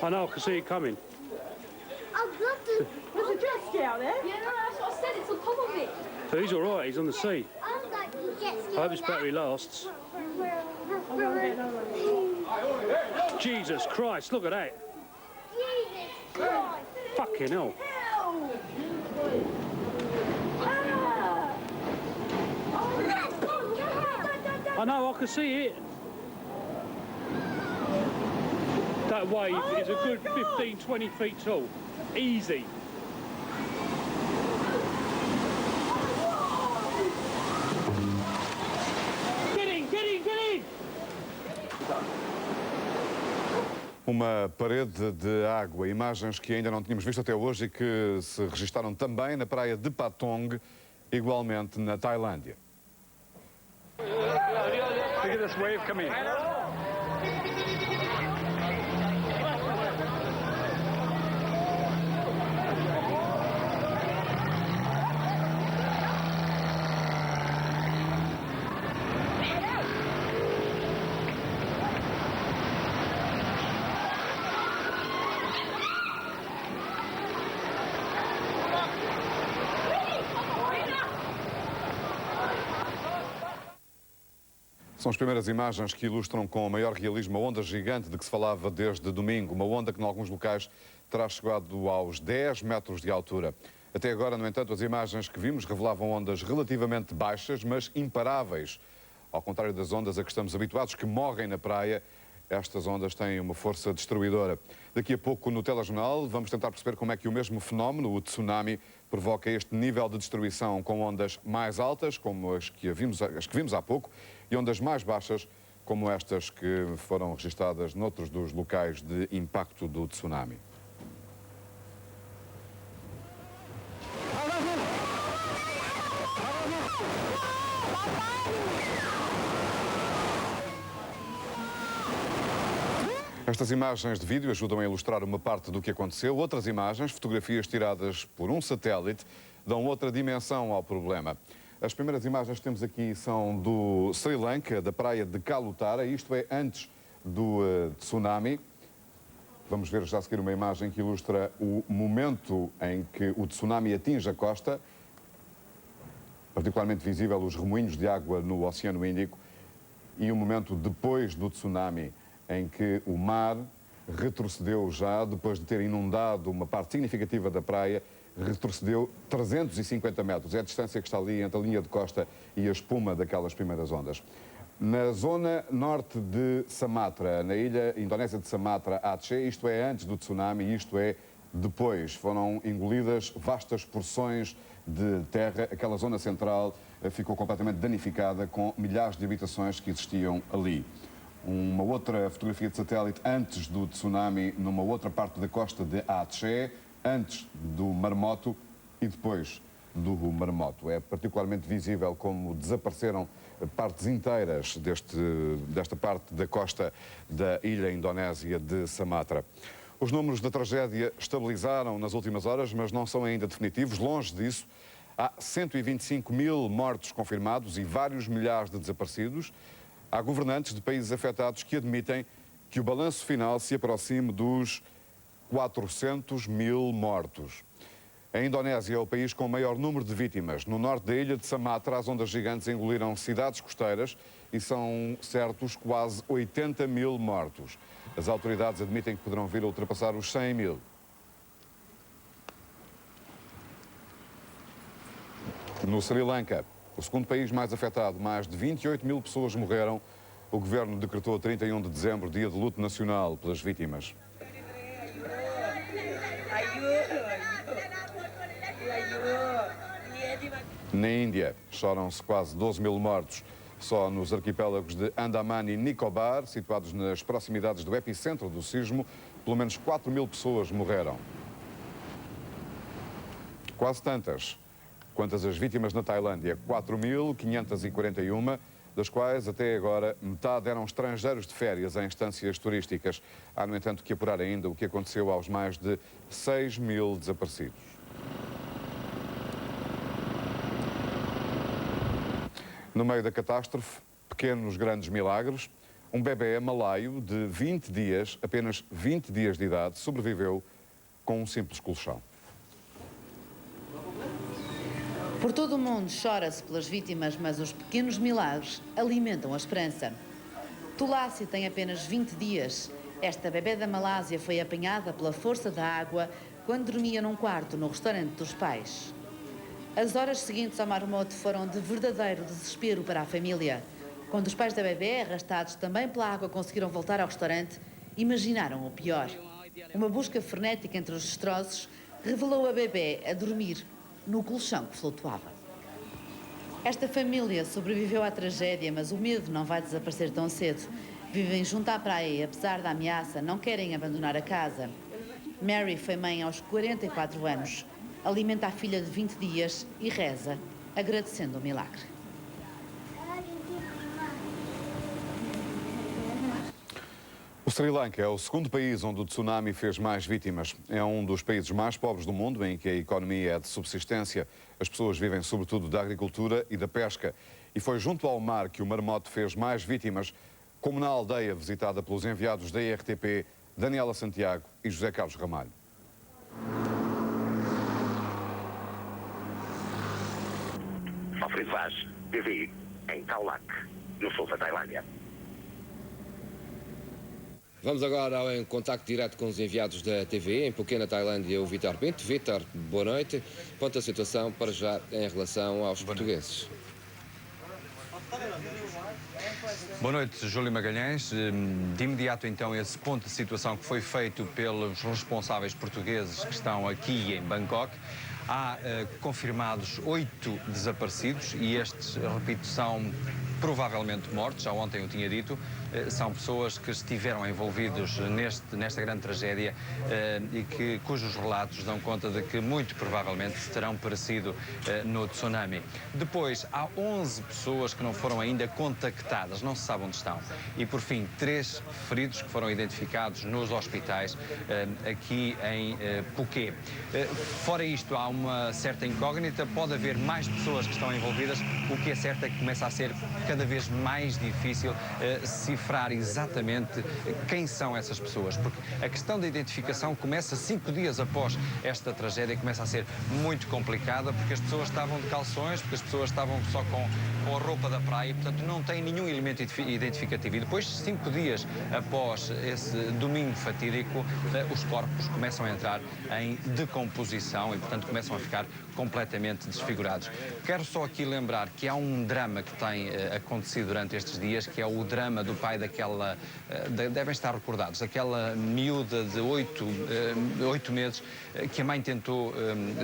I know, I can see it coming. I'd love to. There's a jet ski out there. Yeah, no, that's what I said. It's on top of it. So he's all right, he's on the sea. I would like to jet ski. I hope his battery lasts. Jesus Christ, look at that. Jesus Christ. Fucking hell. I know, I can see it. That wave is a good 15, 20 feet tall. Easy. Get in, get in, get in! Uma parede de água, imagens que ainda não tínhamos visto até hoje e que se registaram também na praia de Patong, igualmente na Tailândia. Look at this wave coming in. São as primeiras imagens que ilustram com maior realismo a onda gigante de que se falava desde domingo. Uma onda que, em alguns locais, terá chegado aos 10 metros de altura. Até agora, no entanto, as imagens que vimos revelavam ondas relativamente baixas, mas imparáveis. Ao contrário das ondas a que estamos habituados, que morrem na praia, estas ondas têm uma força destruidora. Daqui a pouco, no telejornal, vamos tentar perceber como é que o mesmo fenómeno, o tsunami, provoca este nível de destruição com ondas mais altas, como as que vimos há pouco, e ondas mais baixas, como estas que foram registadas noutros dos locais de impacto do tsunami. Estas imagens de vídeo ajudam a ilustrar uma parte do que aconteceu. Outras imagens, fotografias tiradas por um satélite, dão outra dimensão ao problema. As primeiras imagens que temos aqui são do Sri Lanka, da praia de Kalutara, isto é antes do tsunami. Vamos ver já a seguir uma imagem que ilustra o momento em que o tsunami atinge a costa. Particularmente visível os remoinhos de água no Oceano Índico. E o momento depois do tsunami, em que o mar retrocedeu já, depois de ter inundado uma parte significativa da praia, retrocedeu 350 metros. É a distância que está ali entre a linha de costa e a espuma daquelas primeiras ondas. Na zona norte de Sumatra, na ilha indonésia de Sumatra, Aceh, isto é antes do tsunami, isto é depois. Foram engolidas vastas porções de terra. Aquela zona central ficou completamente danificada, com milhares de habitações que existiam ali. Uma outra fotografia de satélite antes do tsunami, numa outra parte da costa de Aceh, antes do maremoto e depois do maremoto. É particularmente visível como desapareceram partes inteiras desta parte da costa da ilha indonésia de Sumatra. Os números da tragédia estabilizaram nas últimas horas, mas não são ainda definitivos. Longe disso, há 125 mil mortos confirmados e vários milhares de desaparecidos. Há governantes de países afetados que admitem que o balanço final se aproxime dos 400 mil mortos. A Indonésia é o país com o maior número de vítimas. No norte da ilha de Sumatra, as ondas gigantes engoliram cidades costeiras e são certos quase 80 mil mortos. As autoridades admitem que poderão vir a ultrapassar os 100 mil. No Sri Lanka, o segundo país mais afetado, mais de 28 mil pessoas morreram. O governo decretou 31 de dezembro, dia de luto nacional pelas vítimas. Na Índia, choram-se quase 12 mil mortos. Só nos arquipélagos de Andaman e Nicobar, situados nas proximidades do epicentro do sismo, pelo menos 4 mil pessoas morreram. Quase tantas quantas as vítimas na Tailândia, 4.541, das quais até agora metade eram estrangeiros de férias em instâncias turísticas. Há, no entanto, que apurar ainda o que aconteceu aos mais de 6 mil desaparecidos. No meio da catástrofe, pequenos grandes milagres. Um bebê malaio de 20 dias, apenas 20 dias de idade, sobreviveu com um simples colchão. Por todo o mundo chora-se pelas vítimas, mas os pequenos milagres alimentam a esperança. Tulasi tem apenas 20 dias. Esta bebê da Malásia foi apanhada pela força da água quando dormia num quarto no restaurante dos pais. As horas seguintes ao maremoto foram de verdadeiro desespero para a família. Quando os pais da bebê, arrastados também pela água, conseguiram voltar ao restaurante, imaginaram o pior. Uma busca frenética entre os destroços revelou a bebê a dormir no colchão que flutuava. Esta família sobreviveu à tragédia, mas o medo não vai desaparecer tão cedo. Vivem junto à praia e, apesar da ameaça, não querem abandonar a casa. Mary foi mãe aos 44 anos, alimenta a filha de 20 dias e reza, agradecendo o milagre. O Sri Lanka é o segundo país onde o tsunami fez mais vítimas. É um dos países mais pobres do mundo, em que a economia é de subsistência. As pessoas vivem sobretudo da agricultura e da pesca. E foi junto ao mar que o maremoto fez mais vítimas, como na aldeia visitada pelos enviados da RTP, Daniela Santiago e José Carlos Ramalho. Alfred TV, em Khao Lak, no sul da Tailândia. Vamos agora em contacto direto com os enviados da TV, em Phuket, na Tailândia, o Vítor Pinto. Vítor, boa noite. Ponto a situação para já em relação aos portugueses. Boa noite, Júlio Magalhães. De imediato, então, esse ponto de situação que foi feito pelos responsáveis portugueses que estão aqui em Bangkok. Há confirmados 8 desaparecidos e estes, repito, são provavelmente mortos. Já ontem eu tinha dito, são pessoas que estiveram envolvidos nesta grande tragédia e cujos relatos dão conta de que muito provavelmente terão perecido no tsunami. Depois, há 11 pessoas que não foram ainda contactadas, não se sabe onde estão. E, por fim, 3 feridos que foram identificados nos hospitais aqui em Phuket. Fora isto, há uma certa incógnita, pode haver mais pessoas que estão envolvidas, o que é certo é que começa a ser cada vez mais difícil cifrar exatamente quem são essas pessoas, porque a questão da identificação começa 5 dias após esta tragédia, começa a ser muito complicada, porque as pessoas estavam de calções, porque as pessoas estavam só com a roupa da praia e, portanto, não tem nenhum elemento identificativo. E depois, 5 dias após esse domingo fatídico, os corpos começam a entrar em decomposição e, portanto, começam a ficar completamente desfigurados. Quero só aqui lembrar que há um drama que tem acontecido durante estes dias, que é o drama do pai daquela, devem estar recordados, aquela miúda de 8 meses que a mãe tentou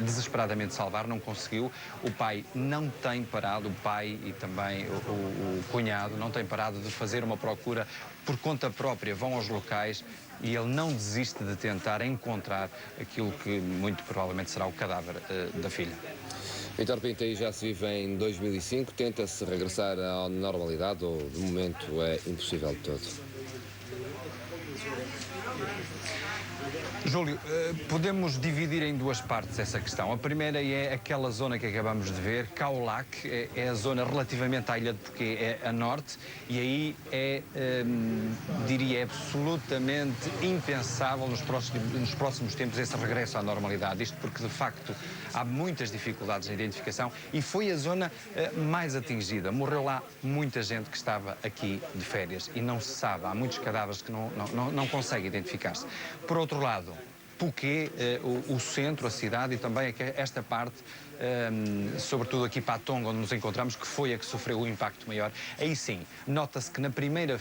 desesperadamente salvar, não conseguiu. O pai não tem parado, o pai e também o cunhado não tem parado de fazer uma procura por conta própria, vão aos locais e ele não desiste de tentar encontrar aquilo que muito provavelmente será o cadáver da filha. Vítor Pinto, aí já se vive em 2005, tenta-se regressar à normalidade ou de momento é impossível de todo? Júlio, podemos dividir em duas partes essa questão. A primeira é aquela zona que acabamos de ver, Khao Lak, é a zona relativamente à ilha de Phuket, é a norte, e aí diria, absolutamente impensável nos próximos tempos esse regresso à normalidade. Isto porque, de facto, há muitas dificuldades na identificação e foi a zona mais atingida. Morreu lá muita gente que estava aqui de férias e não se sabe, há muitos cadáveres que não conseguem identificar-se. Por outro lado, Phuket, o centro, a cidade e também esta parte, sobretudo aqui para a Tonga, onde nos encontramos, que foi a que sofreu o impacto maior. Aí sim, nota-se que na primeira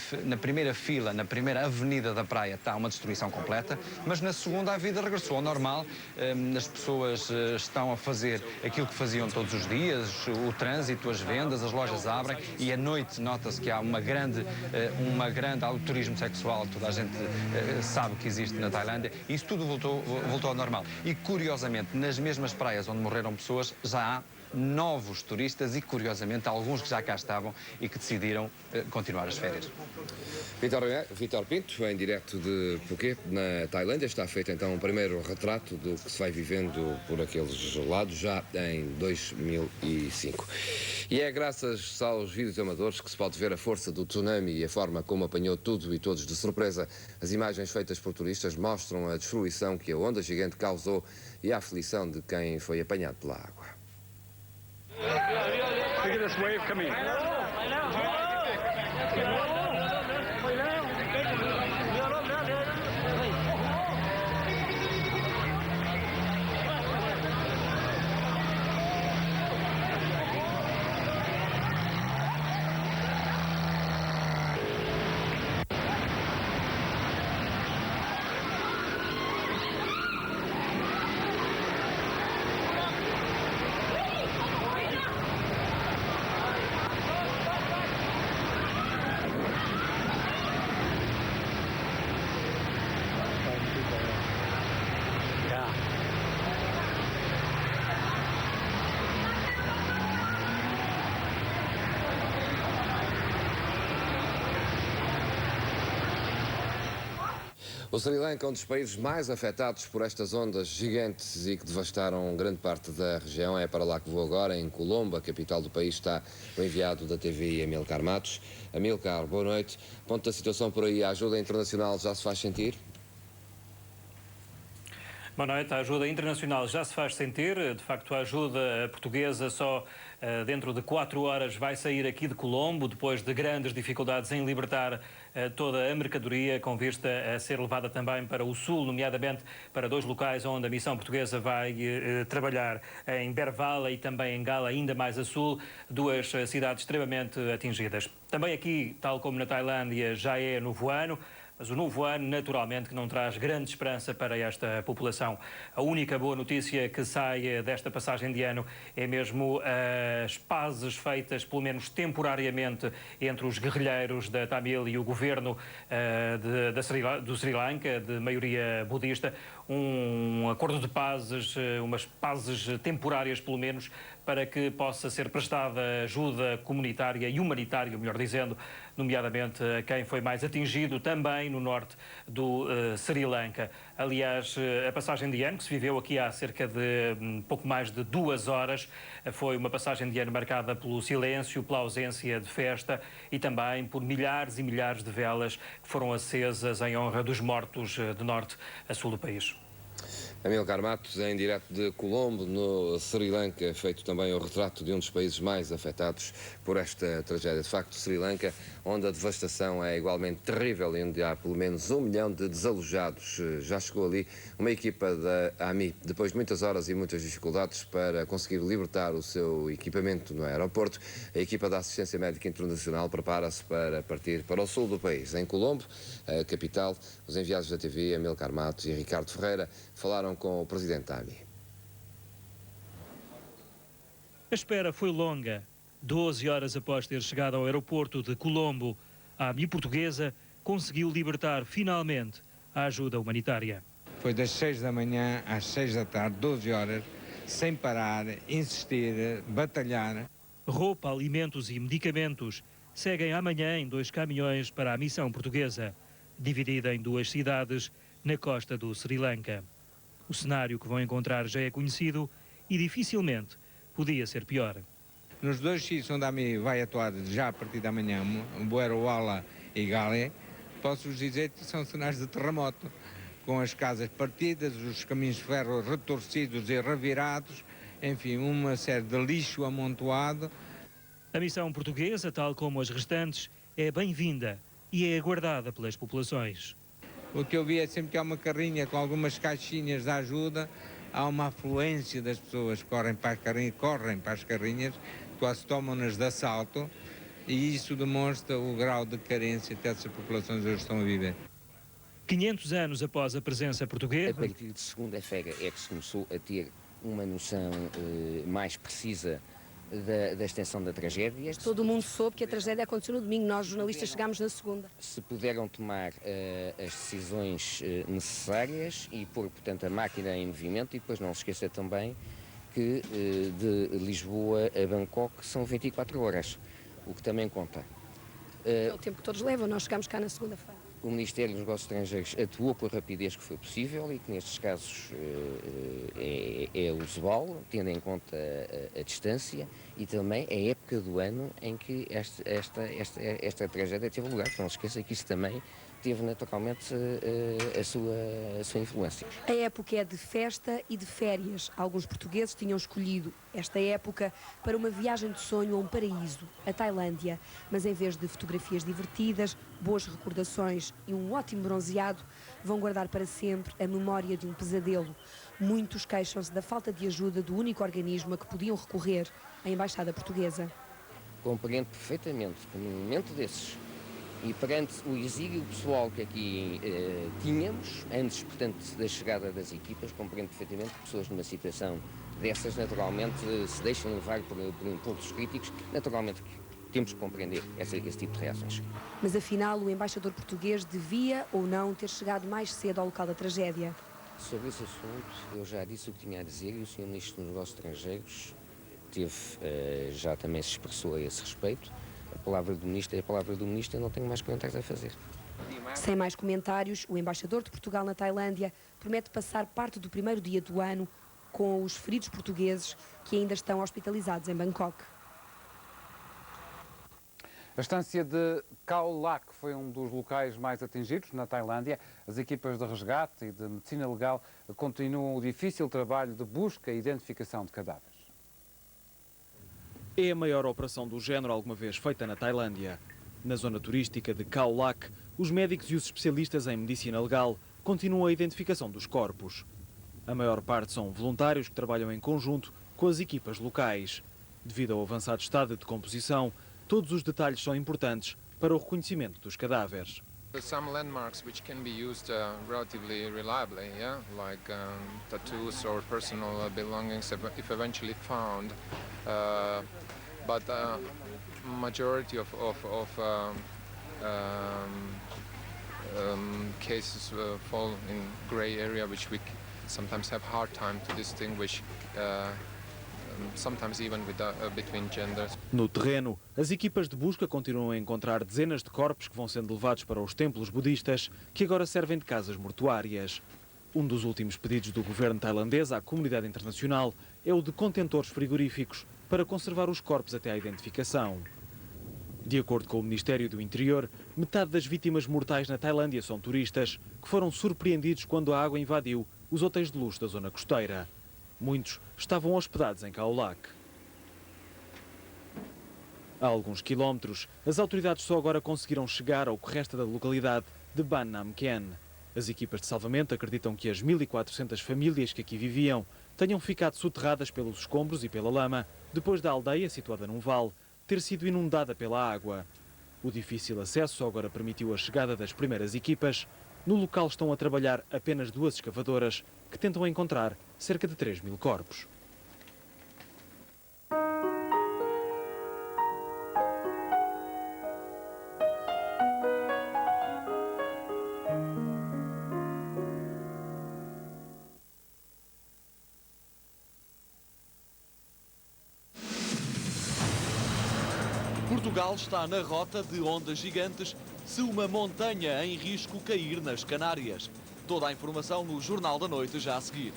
fila, na primeira avenida da praia está uma destruição completa, mas na segunda a vida regressou ao normal, as pessoas estão a fazer aquilo que faziam todos os dias, o trânsito, as vendas, as lojas abrem e à noite nota-se que há há o turismo sexual, toda a gente sabe que existe na Tailândia, e isso tudo voltou ao normal. E curiosamente, nas mesmas praias onde morreram pessoas, já há novos turistas e, curiosamente, alguns que já cá estavam e que decidiram continuar as férias. Vítor Pinto, em direto de Phuket, na Tailândia, está feito então um primeiro retrato do que se vai vivendo por aqueles lados já em 2005. E é graças aos vídeos amadores que se pode ver a força do tsunami e a forma como apanhou tudo e todos de surpresa. As imagens feitas por turistas mostram a destruição que a onda gigante causou e a aflição de quem foi apanhado pela água. Look at this wave coming. O Sri Lanka é um dos países mais afetados por estas ondas gigantes e que devastaram grande parte da região. É para lá que vou agora. Em Colombo, a capital do país, está o enviado da TVI, Amilcar Matos. Amilcar, boa noite. Ponto da situação por aí, a ajuda internacional já se faz sentir? Boa noite. A ajuda internacional já se faz sentir. De facto, a ajuda portuguesa só dentro de 4 horas vai sair aqui de Colombo, depois de grandes dificuldades em libertar toda a mercadoria, com vista a ser levada também para o sul, nomeadamente para 2 locais onde a missão portuguesa vai trabalhar, em Bervala e também em Gala, ainda mais a sul, 2 cidades extremamente atingidas. Também aqui, tal como na Tailândia, já é novo ano. Mas o novo ano, naturalmente, que não traz grande esperança para esta população. A única boa notícia que sai desta passagem de ano é mesmo as pazes feitas, pelo menos temporariamente, entre os guerrilheiros da Tamil e o governo do Sri Lanka, de maioria budista. Um acordo de pazes, umas pazes temporárias, pelo menos, para que possa ser prestada ajuda comunitária e humanitária, melhor dizendo, nomeadamente a quem foi mais atingido também no norte do Sri Lanka. Aliás, a passagem de ano, que se viveu aqui há cerca de pouco mais de 2 horas, foi uma passagem de ano marcada pelo silêncio, pela ausência de festa e também por milhares e milhares de velas que foram acesas em honra dos mortos de norte a sul do país. Amilcar Matos, em direto de Colombo, no Sri Lanka, feito também o retrato de um dos países mais afetados por esta tragédia. De facto, Sri Lanka, onde a devastação é igualmente terrível e onde há pelo menos 1 milhão de desalojados. Já chegou ali uma equipa da AMI, depois de muitas horas e muitas dificuldades para conseguir libertar o seu equipamento no aeroporto. A equipa da Assistência Médica Internacional prepara-se para partir para o sul do país. Em Colombo, a capital, os enviados da TV, Amilcar Matos e Ricardo Ferreira, falaram com o presidente da AMI. A espera foi longa. 12 horas após ter chegado ao aeroporto de Colombo, a AMI portuguesa conseguiu libertar finalmente a ajuda humanitária. Foi das 6 da manhã às 6 da tarde, 12 horas, sem parar, insistir, batalhar. Roupa, alimentos e medicamentos seguem amanhã em 2 caminhões para a missão portuguesa, dividida em 2 cidades na costa do Sri Lanka. O cenário que vão encontrar já é conhecido e dificilmente podia ser pior. Nos 2 sítios onde a AMI vai atuar já a partir da manhã, Buerawala e Gale, posso-vos dizer que são sinais de terremoto, com as casas partidas, os caminhos de ferro retorcidos e revirados, enfim, uma série de lixo amontoado. A missão portuguesa, tal como as restantes, é bem-vinda e é aguardada pelas populações. O que eu vi é sempre que há uma carrinha com algumas caixinhas de ajuda, há uma afluência das pessoas que correm para as carrinhas, quase tomam-nas de assalto, e isso demonstra o grau de carência que essas populações hoje estão a viver. 500 anos após a presença portuguesa, a partir de segunda-feira é que se começou a ter uma noção mais precisa da extensão da tragédia. Todo mundo soube que a tragédia aconteceu no domingo, nós jornalistas chegámos na segunda. Se puderam tomar as decisões necessárias e pôr, portanto, a máquina em movimento, e depois não se esqueça também que de Lisboa a Bangkok são 24 horas, o que também conta. É o tempo que todos levam, nós chegamos cá na segunda-feira. O Ministério dos Negócios Estrangeiros atuou com a rapidez que foi possível e que nestes casos é usual, tendo em conta a distância e também a época do ano em que esta tragédia teve lugar. Não se esqueça que isso também teve naturalmente a sua influência. A época é de festa e de férias. Alguns portugueses tinham escolhido esta época para uma viagem de sonho a um paraíso, a Tailândia. Mas em vez de fotografias divertidas, boas recordações e um ótimo bronzeado, vão guardar para sempre a memória de um pesadelo. Muitos queixam-se da falta de ajuda do único organismo a que podiam recorrer, a Embaixada Portuguesa. Compreendo perfeitamente que num momento desses e perante o exílio pessoal que aqui tínhamos, antes, portanto, da chegada das equipas, compreendo perfeitamente que pessoas numa situação dessas, naturalmente, se deixam levar por impulsos críticos, naturalmente temos que compreender esse tipo de reações. Mas afinal, o embaixador português devia ou não ter chegado mais cedo ao local da tragédia. Sobre esse assunto, eu já disse o que tinha a dizer e o Sr. Ministro dos Negócios Estrangeiros já também se expressou a esse respeito. A palavra do Ministro é a palavra do Ministro, eu não tenho mais comentários a fazer. Sem mais comentários, o embaixador de Portugal na Tailândia promete passar parte do primeiro dia do ano com os feridos portugueses que ainda estão hospitalizados em Bangkok. A estância de Khao Lak foi um dos locais mais atingidos na Tailândia. As equipas de resgate e de medicina legal continuam o difícil trabalho de busca e identificação de cadáveres. É a maior operação do género alguma vez feita na Tailândia. Na zona turística de Khao Lak, os médicos e os especialistas em medicina legal continuam a identificação dos corpos. A maior parte são voluntários que trabalham em conjunto com as equipas locais. Devido ao avançado estado de decomposição, todos os detalhes são importantes para o reconhecimento dos cadáveres. Some landmarks which can be used relatively reliably, yeah, like tattoos or personal belongings if eventually found. But majority of cases fall in grey area, which we sometimes have hard time to distinguish. Sometimes even between genders. No terreno, as equipas de busca continuam a encontrar dezenas de corpos que vão sendo levados para os templos budistas, que agora servem de casas mortuárias. Um dos últimos pedidos do governo tailandês à comunidade internacional é o de contentores frigoríficos para conservar os corpos até à identificação. De acordo com o Ministério do Interior, metade das vítimas mortais na Tailândia são turistas, que foram surpreendidos quando a água invadiu os hotéis de luxo da zona costeira. Muitos estavam hospedados em Khao Lak. A alguns quilómetros, as autoridades só agora conseguiram chegar ao que resta da localidade de Ban Nam Khen. As equipas de salvamento acreditam que as 1.400 famílias que aqui viviam tenham ficado soterradas pelos escombros e pela lama, depois da aldeia, situada num vale, ter sido inundada pela água. O difícil acesso só agora permitiu a chegada das primeiras equipas. No local estão a trabalhar apenas 2 escavadoras, que tentam encontrar cerca de 3.000 corpos. Portugal está na rota de ondas gigantes se uma montanha em risco cair nas Canárias. Toda a informação no Jornal da Noite já a seguir.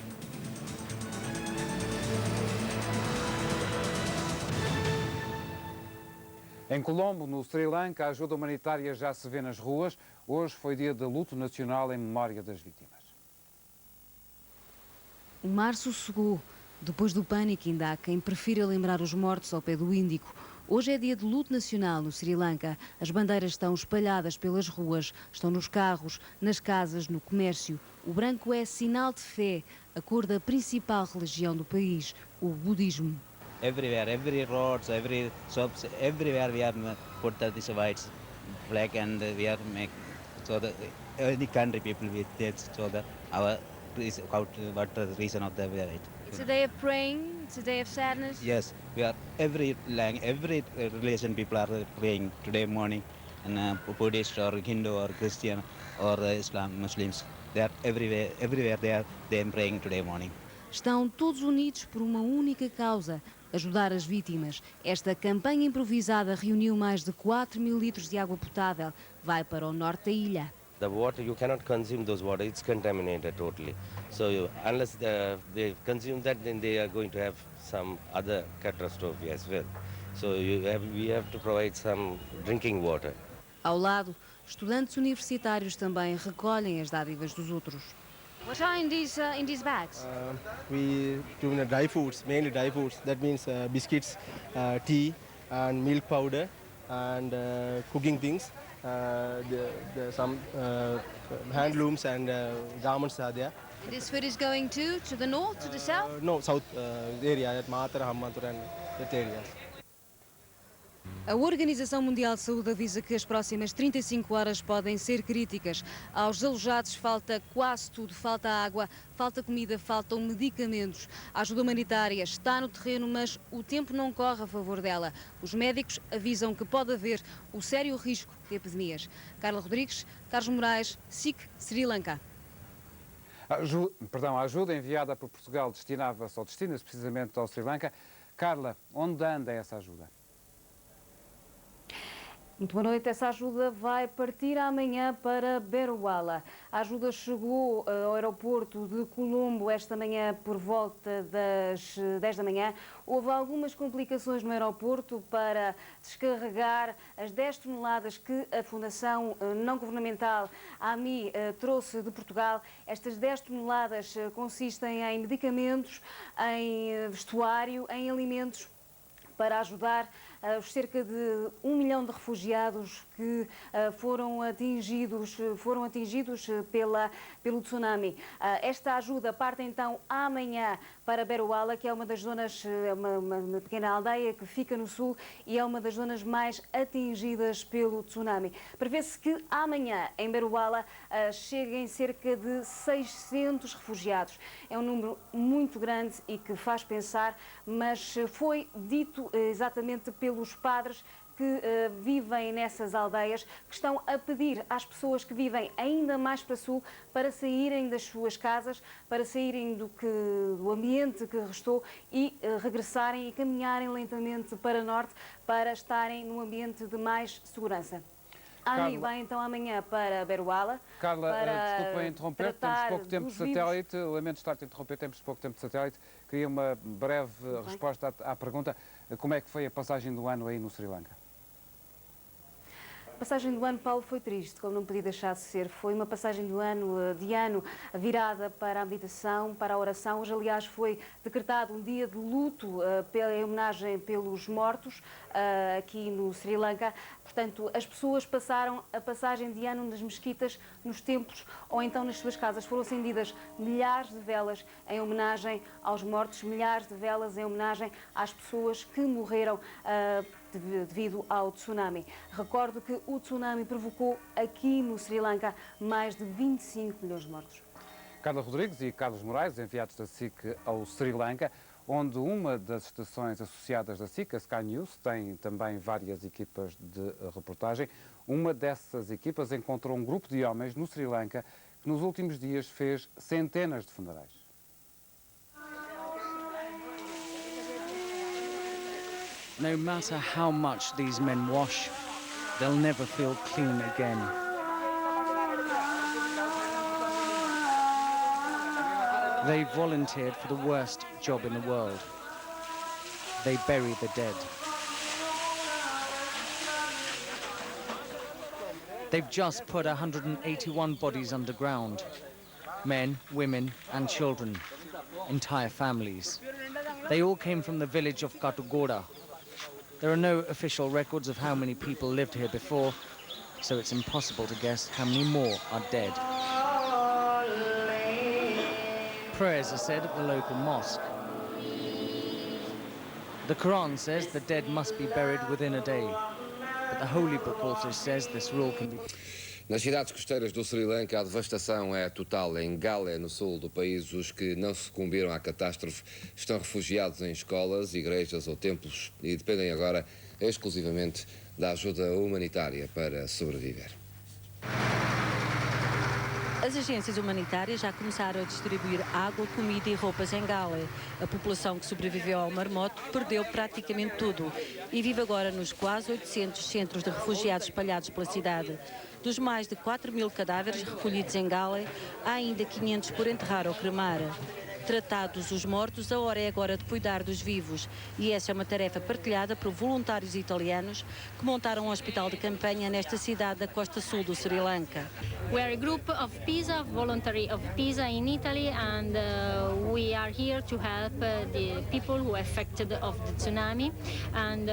Em Colombo, no Sri Lanka, a ajuda humanitária já se vê nas ruas. Hoje foi dia de luto nacional em memória das vítimas. O mar sossegou. Depois do pânico, ainda há quem prefira lembrar os mortos ao pé do Índico. Hoje é dia de luto nacional no Sri Lanka. As bandeiras estão espalhadas pelas ruas, estão nos carros, nas casas, no comércio. O branco é sinal de fé, a cor da principal religião do país, o budismo. Everywhere, every roads, every shops, everywhere we are put this white flag and we are make so that any country people with that so that our what the reason of the white. It's a day of praying, it's a day of sadness. Yes, we are every religion people are praying today morning, and Buddhist or Hindu or Christian or Islam, Muslims, they are everywhere they are praying today morning. Estão todos unidos por uma única causa: ajudar as vítimas. Esta campanha improvisada reuniu mais de 4.000 litros de água potável. Vai para o norte da ilha. The water, you cannot consume those water, it's contaminated totally. So unless they consume that, then they are going to have some other catastrophe as well. So we have to provide some drinking water. Ao lado, estudantes universitários também recolhem as dádivas dos outros. What are in these bags? We do dry foods, mainly dry foods. That means biscuits, tea, and milk powder, and cooking things. Some handlooms and garments are there. This food is going to the north, to the south? No, south area, at Matara, Hammatur and that area. A Organização Mundial de Saúde avisa que as próximas 35 horas podem ser críticas. Aos alojados falta quase tudo. Falta água, falta comida, faltam medicamentos. A ajuda humanitária está no terreno, mas o tempo não corre a favor dela. Os médicos avisam que pode haver o sério risco de epidemias. Carla Rodrigues, Carlos Moraes, SIC, Sri Lanka. A ajuda enviada por Portugal destina-se precisamente ao Sri Lanka. Carla, onde anda essa ajuda? Muito boa noite. Essa ajuda vai partir amanhã para Beruala. A ajuda chegou ao aeroporto de Colombo esta manhã por volta das 10 da manhã. Houve algumas complicações no aeroporto para descarregar as 10 toneladas que a Fundação Não Governamental AMI trouxe de Portugal. Estas 10 toneladas consistem em medicamentos, em vestuário, em alimentos, para ajudar os cerca de 1 milhão de refugiados que foram atingidos pelo tsunami. Esta ajuda parte então amanhã para Beruala, que é uma das zonas, uma pequena aldeia que fica no sul e é uma das zonas mais atingidas pelo tsunami. Prevê-se que amanhã em Beruala cheguem cerca de 600 refugiados. É um número muito grande e que faz pensar, mas foi dito exatamente pelos padres que vivem nessas aldeias, que estão a pedir às pessoas que vivem ainda mais para sul para saírem das suas casas, para saírem do ambiente que restou e regressarem e caminharem lentamente para norte para estarem num ambiente de mais segurança. A AMI vai então amanhã para Beruala. Carla, desculpa interromper, temos pouco tempo de satélite, lamento estar-te a interromper, temos pouco tempo de satélite. Queria uma breve resposta à pergunta. Como é que foi a passagem do ano aí no Sri Lanka? A passagem do ano, Paulo, foi triste, como não podia deixar de ser. Foi uma passagem do ano, virada para a meditação, para a oração. Hoje, aliás, foi decretado um dia de luto em homenagem pelos mortos aqui no Sri Lanka. Portanto, as pessoas passaram a passagem de ano nas mesquitas, nos templos ou então nas suas casas. Foram acendidas milhares de velas em homenagem aos mortos, milhares de velas em homenagem às pessoas que morreram devido ao tsunami. Recordo que o tsunami provocou aqui no Sri Lanka mais de 25 milhões de mortos. Carla Rodrigues e Carlos Moraes, enviados da SIC ao Sri Lanka, onde uma das estações associadas da SIC, a Sky News, tem também várias equipas de reportagem. Uma dessas equipas encontrou um grupo de homens no Sri Lanka que nos últimos dias fez centenas de funerais. No matter how much these men wash, they'll never feel clean again. They volunteered for the worst job in the world. They bury the dead. They've just put 181 bodies underground. Men, women and children. Entire families. They all came from the village of Katugoda. There are no official records of how many people lived here before, so it's impossible to guess how many more are dead. Prayers are said at the local mosque. The Quran says the dead must be buried within a day, but the Holy Book also says this rule can be... Nas cidades costeiras do Sri Lanka, a devastação é total. Em Gale, no sul do país, os que não sucumbiram à catástrofe estão refugiados em escolas, igrejas ou templos e dependem agora exclusivamente da ajuda humanitária para sobreviver. As agências humanitárias já começaram a distribuir água, comida e roupas em Gale. A população que sobreviveu ao marmoto perdeu praticamente tudo e vive agora nos quase 800 centros de refugiados espalhados pela cidade. Dos mais de 4.000 cadáveres recolhidos em Gale, há ainda 500 por enterrar ou cremar. Tratados os mortos, a hora é agora de cuidar dos vivos. E essa é uma tarefa partilhada por voluntários italianos que montaram um hospital de campanha nesta cidade da costa sul do Sri Lanka. We are a group of PISA, voluntary of PISA in Italy, and we are here to help the people who are affected of the tsunami. And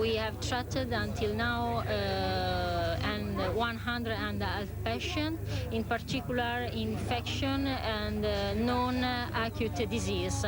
we have treated until now and 100 patients, in particular infection and non-acute disease.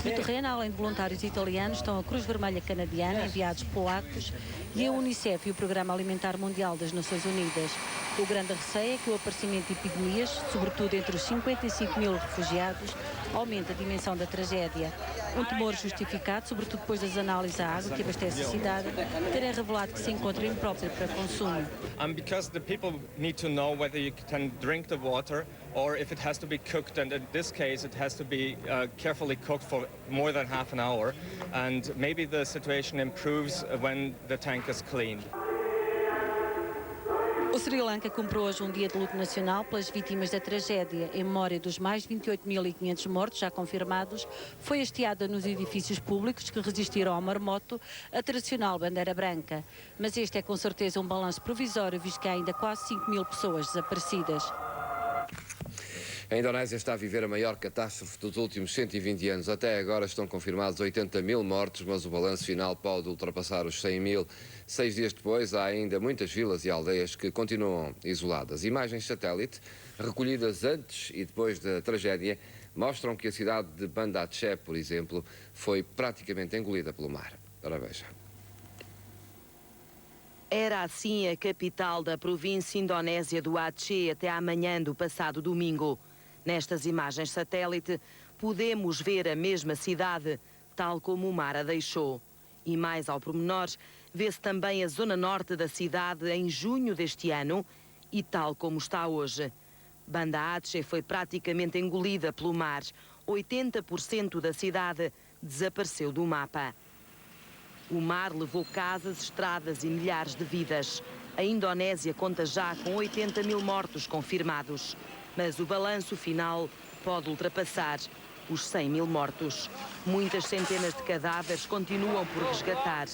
No terreno, além de voluntários italianos, estão a Cruz Vermelha Canadiana, enviados polacos, e a Unicef e o Programa Alimentar Mundial das Nações Unidas. O grande receio é que o aparecimento de epidemias, sobretudo entre os 55.000 refugiados, aumente a dimensão da tragédia. Um temor justificado, sobretudo depois das análises à água que abastece a cidade, terem revelado que se encontra imprópria para consumo. And because the people need to know whether you can drink the water or if it has to be cooked, and in this case it has to be carefully cooked for more than half an hour, and maybe the situation improves when the tank is cleaned. O Sri Lanka cumpre hoje um dia de luto nacional pelas vítimas da tragédia. Em memória dos mais de 28.500 mortos já confirmados, foi hasteada nos edifícios públicos que resistiram ao marmoto a tradicional bandeira branca. Mas este é com certeza um balanço provisório, visto que há ainda quase 5.000 pessoas desaparecidas. A Indonésia está a viver a maior catástrofe dos últimos 120 anos. Até agora estão confirmados 80.000 mortos, mas o balanço final pode ultrapassar os 100.000. 6 dias depois, há ainda muitas vilas e aldeias que continuam isoladas. Imagens satélite, recolhidas antes e depois da tragédia, mostram que a cidade de Banda Aceh, por exemplo, foi praticamente engolida pelo mar. Ora veja. Era assim a capital da província indonésia do Aceh até amanhã do passado domingo. Nestas imagens satélite, podemos ver a mesma cidade, tal como o mar a deixou. E mais ao pormenor, vê-se também a zona norte da cidade em junho deste ano e tal como está hoje. Banda Aceh foi praticamente engolida pelo mar. 80% da cidade desapareceu do mapa. O mar levou casas, estradas e milhares de vidas. A Indonésia conta já com 80.000 mortos confirmados. Mas o balanço final pode ultrapassar os 100.000 mortos. Muitas centenas de cadáveres continuam por resgatar.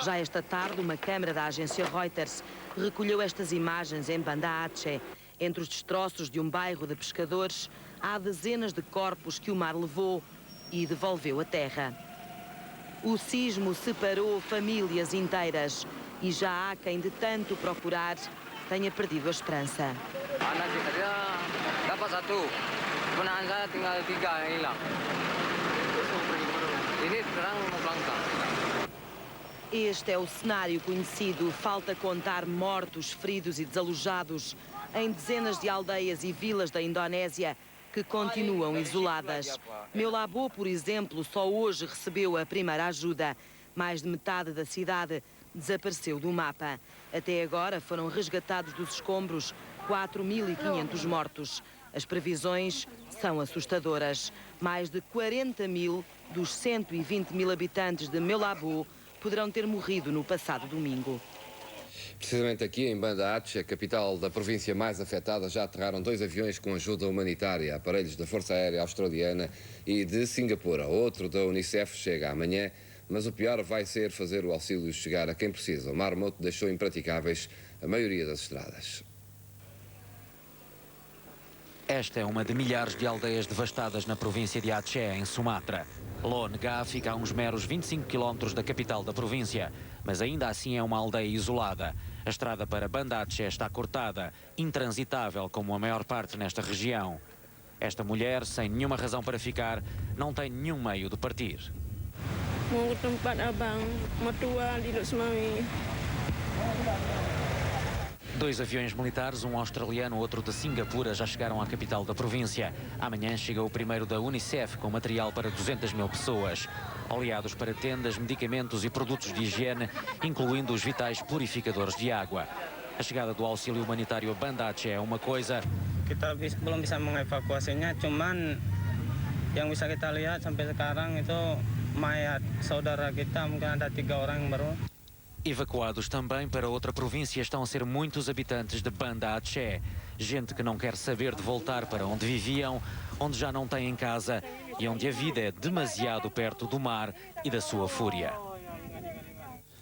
Já esta tarde, uma câmara da agência Reuters recolheu estas imagens em Banda Aceh. Entre os destroços de um bairro de pescadores, há dezenas de corpos que o mar levou e devolveu à terra. O sismo separou famílias inteiras e já há quem de tanto procurar tenha perdido a esperança. Este é o cenário conhecido. Falta contar mortos, feridos e desalojados em dezenas de aldeias e vilas da Indonésia que continuam isoladas. Meulabo, por exemplo, só hoje recebeu a primeira ajuda. Mais de metade da cidade desapareceu do mapa. Até agora foram resgatados dos escombros 4.500 mortos. As previsões são assustadoras. Mais de 40.000 dos 120.000 habitantes de Meulabo poderão ter morrido no passado domingo. Precisamente aqui em Banda Aceh, a capital da província mais afetada, já aterraram 2 aviões com ajuda humanitária, aparelhos da Força Aérea Australiana e de Singapura. Outro da Unicef chega amanhã, mas o pior vai ser fazer o auxílio chegar a quem precisa. O marmoto deixou impraticáveis a maioria das estradas. Esta é uma de milhares de aldeias devastadas na província de Aceh, em Sumatra. Longga fica a uns meros 25 km da capital da província, mas ainda assim é uma aldeia isolada. A estrada para Banda Aceh está cortada, intransitável como a maior parte nesta região. Esta mulher, sem nenhuma razão para ficar, não tem nenhum meio de partir. Dois aviões militares, um australiano, outro de Singapura, já chegaram à capital da província. Amanhã chega o primeiro da Unicef com material para 200.000 pessoas. Oleados para tendas, medicamentos e produtos de higiene, incluindo os vitais purificadores de água. A chegada do auxílio humanitário a Banda Aceh é uma coisa. Kita belum bisa mengevakuasinya, cuman yang bisa kita lihat sampai sekarang itu mayat saudara kita, mungkin ada 3 orang baru. Evacuados também para outra província estão a ser muitos habitantes de Banda Aceh. Gente que não quer saber de voltar para onde viviam, onde já não têm casa e onde a vida é demasiado perto do mar e da sua fúria.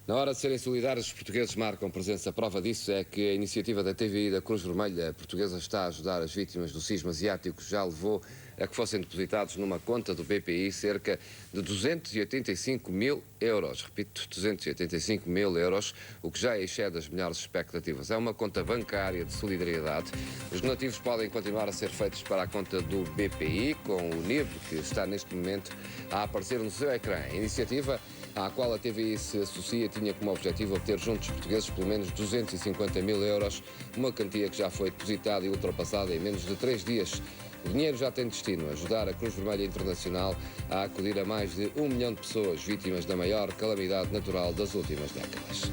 Na hora de serem solidários, os portugueses marcam presença. A prova disso é que a iniciativa da TVI da Cruz Vermelha portuguesa está a ajudar as vítimas do sismo asiático. Já levou a que fossem depositados numa conta do BPI cerca de 285 mil euros. Repito, 285 mil euros, o que já excede as melhores expectativas. É uma conta bancária de solidariedade. Os donativos podem continuar a ser feitos para a conta do BPI, com o NIB, que está neste momento a aparecer no seu ecrã. A iniciativa à qual a TVI se associa tinha como objetivo obter junto dos portugueses pelo menos 250 mil euros, uma quantia que já foi depositada e ultrapassada em menos de 3 dias. O dinheiro já tem destino: ajudar a Cruz Vermelha Internacional a acudir a mais de 1 milhão de pessoas vítimas da maior calamidade natural das últimas décadas.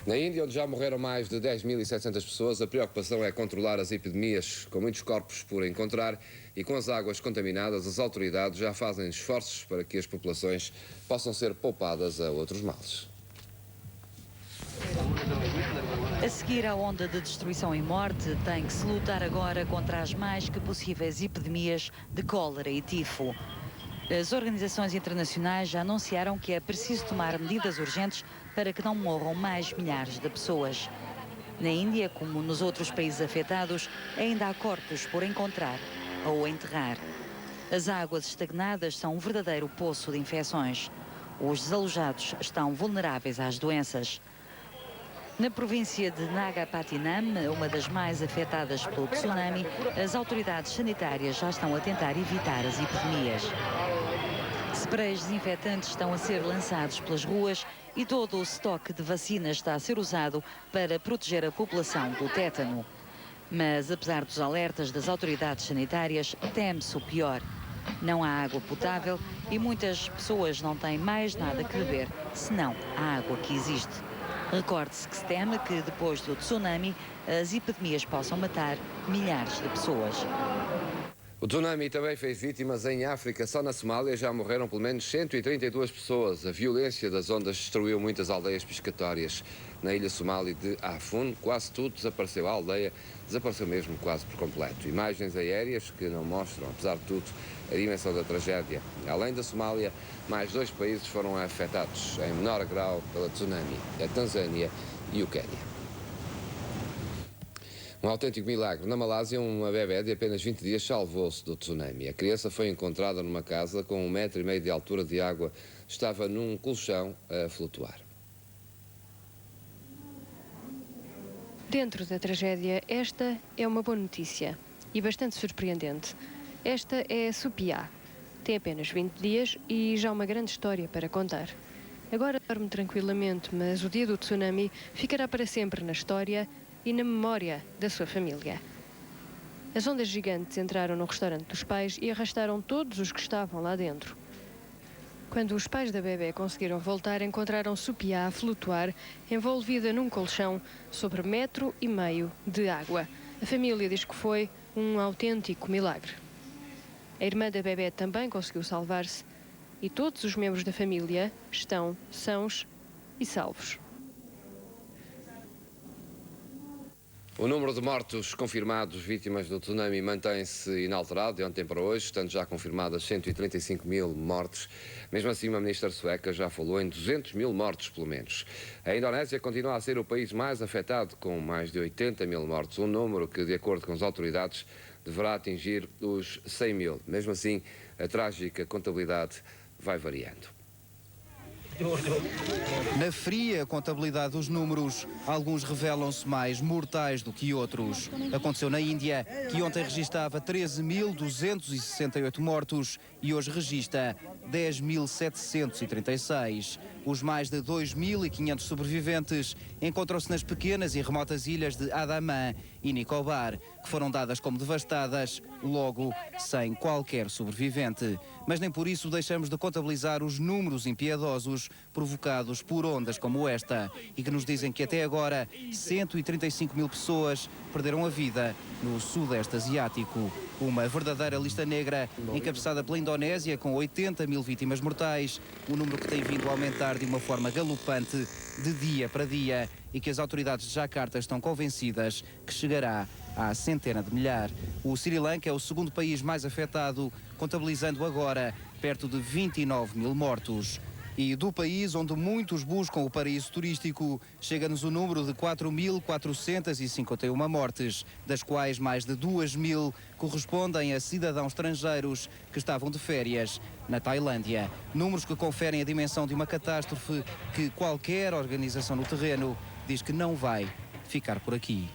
Na Índia, onde já morreram mais de 10.700 pessoas, a preocupação é controlar as epidemias. Com muitos corpos por encontrar e com as águas contaminadas, as autoridades já fazem esforços para que as populações possam ser poupadas a outros males. A seguir à onda de destruição e morte, tem que se lutar agora contra as mais que possíveis epidemias de cólera e tifo. As organizações internacionais já anunciaram que é preciso tomar medidas urgentes para que não morram mais milhares de pessoas. Na Índia, como nos outros países afetados, ainda há corpos por encontrar ou enterrar. As águas estagnadas são um verdadeiro poço de infecções. Os desalojados estão vulneráveis às doenças. Na província de Nagapattinam, uma das mais afetadas pelo tsunami, as autoridades sanitárias já estão a tentar evitar as epidemias. Sprays desinfetantes estão a ser lançados pelas ruas e todo o estoque de vacinas está a ser usado para proteger a população do tétano. Mas, apesar dos alertas das autoridades sanitárias, teme-se o pior. Não há água potável e muitas pessoas não têm mais nada que beber, senão a água que existe. Recorde-se que se teme que, depois do tsunami, as epidemias possam matar milhares de pessoas. O tsunami também fez vítimas em África. Só na Somália já morreram pelo menos 132 pessoas. A violência das ondas destruiu muitas aldeias pescatórias. Na ilha somali de Afun, quase tudo desapareceu. A aldeia desapareceu mesmo quase por completo. Imagens aéreas que não mostram, apesar de tudo, a dimensão da tragédia. Além da Somália, mais 2 países foram afetados em menor grau pela tsunami: a Tanzânia e o Quênia. Um autêntico milagre. Na Malásia, uma bebé de apenas 20 dias salvou-se do tsunami. A criança foi encontrada numa casa com 1,5 metro de altura de água. Estava num colchão a flutuar. Dentro da tragédia, esta é uma boa notícia e bastante surpreendente. Esta é a Supiá. Tem apenas 20 dias e já uma grande história para contar. Agora dorme tranquilamente, mas o dia do tsunami ficará para sempre na história e na memória da sua família. As ondas gigantes entraram no restaurante dos pais e arrastaram todos os que estavam lá dentro. Quando os pais da bebé conseguiram voltar, encontraram Supiá a flutuar, envolvida num colchão sobre 1,5 metro de água. A família diz que foi um autêntico milagre. A irmã da bebé também conseguiu salvar-se e todos os membros da família estão sãos e salvos. O número de mortos confirmados vítimas do tsunami mantém-se inalterado de ontem para hoje, estando já confirmadas 135 mil mortes. Mesmo assim, uma ministra sueca já falou em 200 mil mortos, pelo menos. A Indonésia continua a ser o país mais afetado, com mais de 80 mil mortos, um número que, de acordo com as autoridades, deverá atingir os 100 mil. Mesmo assim, a trágica contabilidade vai variando. Na fria contabilidade dos números, alguns revelam-se mais mortais do que outros. Aconteceu na Índia, que ontem registava 13.268 mortos e hoje registra 10.736. Os mais de 2.500 sobreviventes encontram-se nas pequenas e remotas ilhas de Andaman e Nicobar, que foram dadas como devastadas, logo sem qualquer sobrevivente. mas nem por isso deixamos de contabilizar os números impiedosos provocados por ondas como esta e que nos dizem que até agora 135 mil pessoas perderam a vida no Sudeste Asiático. Uma verdadeira lista negra encabeçada pela Indonésia com 80 mil vítimas mortais, um número que tem vindo a aumentar de uma forma galopante de dia para dia e que as autoridades de Jakarta estão convencidas que chegará à centena de milhares. O Sri Lanka é o segundo país mais afetado, contabilizando agora perto de 29 mil mortos. E do país onde muitos buscam o paraíso turístico, chega-nos o número de 4.451 mortes, das quais mais de 2.000 correspondem a cidadãos estrangeiros que estavam de férias na Tailândia. Números que conferem a dimensão de uma catástrofe que qualquer organização no terreno diz que não vai ficar por aqui.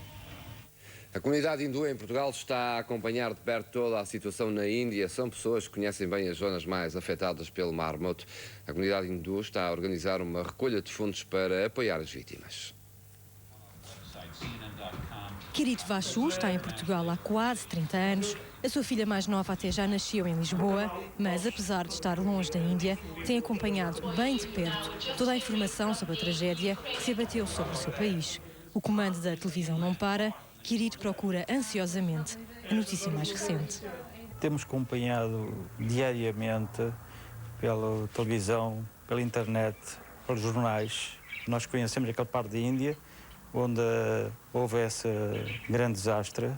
A comunidade hindu em Portugal está a acompanhar de perto toda a situação na Índia. São pessoas que conhecem bem as zonas mais afetadas pelo Mar Morto. A comunidade hindu está a organizar uma recolha de fundos para apoiar as vítimas. Kirit Vachu está em Portugal há quase 30 anos. A sua filha mais nova até já nasceu em Lisboa, mas apesar de estar longe da Índia, tem acompanhado bem de perto toda a informação sobre a tragédia que se abateu sobre o seu país. O comando da televisão não para. Kirit procura ansiosamente a notícia mais recente. Temos acompanhado diariamente pela televisão, pela internet, pelos jornais. Nós conhecemos aquela parte da Índia onde houve esse grande desastre